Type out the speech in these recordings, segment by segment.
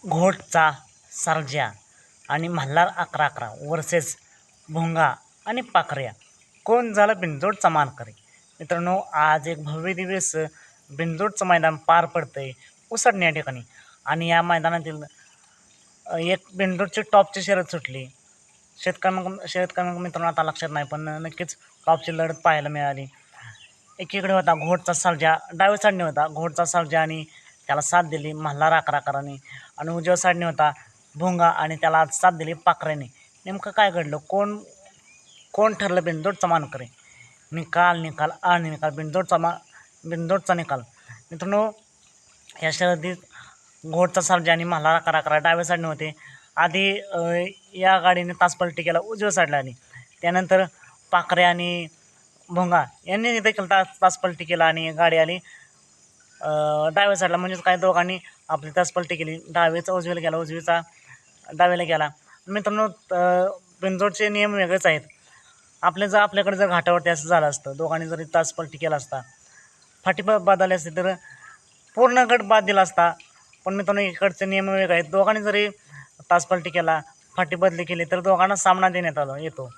घोटचा सर्जा आणि मल्हार 11-11 वर्सेस भोंगा आणि पाखऱ्या. कोण झालं बिनजोडचा मानकरी? मित्रांनो, आज एक भव्य दिवस बिनजोडचं मैदान पार पडतंय उसडणे या ठिकाणी. आणि या मैदानातील एक बिनजोडची टॉपची शर्यत सुटली. शेतकऱ्यांना मित्रांनो आता लक्षात नाही, पण नक्कीच टॉपची लढत पाहायला मिळाली. एकीकडे होता घोटचा सर्जा, डाव्या साईडने होता घोटचा सर्जा आणि त्याला साथ दिली मल्हार 11-11ने, आणि उजव्या साईडने होता भोंगा आणि त्याला साथ दिली पाखऱ्याने. नेमकं काय घडलं? कोण कोण ठरलं बिनजोडचा मानकरी? निकाल आणि निकाल बिनजोडचा निकाल. मित्रांनो, या शर्यतीत घोटचा सर्जा आणि मल्हार 11-11 डाव्या साईडने होते. आधी या गाडीने तासपलटी केला उजव्या साईडला आली. त्यानंतर पाखऱ्या आणि भोंगा यांनी देखील तासपलटी केला आणि गाडी आली डाव्या साईडला. म्हणजेच काय, दोघांनी आपली तासपलटी केली. डावीचा उजवीला गेला, उजवीचा डावीला गेला. मित्रांनो, बिनजोडचे नियम वेगळेच आहेत. आपल्याकडे जर घाटावरती असं झालं असतं, दोघांनी जरी तासपलटी केला असता, फाटी बदलली असते तर पूर्ण गट बाद दिला असता. पण मित्रांनो, इकडचे नियम वेगळे आहेत. दोघांनी जरी तासपलटी केला, फाटी बदली केली तर दोघांना सामना देण्यात येतो.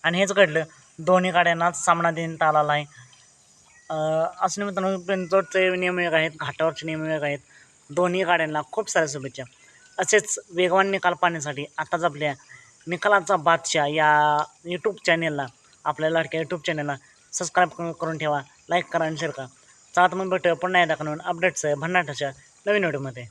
आणि हेच घडलं. दोन्ही गाड्यांनाच सामना देण्यात आलेला आहे. असं मित्रांनो, बिनजोडचे नियम वेगळे आहेत, घाटावरचे नियम वेगळे आहेत. दोन्ही गाड्यांना खूप साऱ्या शुभेच्छा. असेच वेगवान निकाल पाहण्यासाठी आताच आपल्या निकालाचा बादशाह या यूट्यूब चॅनेलला, आपल्या लाडक्या यूट्यूब चॅनेलला सबस्क्राईब करून ठेवा, लाईक करा आणि शेअर करा. चला तर मग भेटूया पुन्हा एकदा नवीन अपडेट्स भन्नाटाच्या नवीन व्हिडिओमध्ये.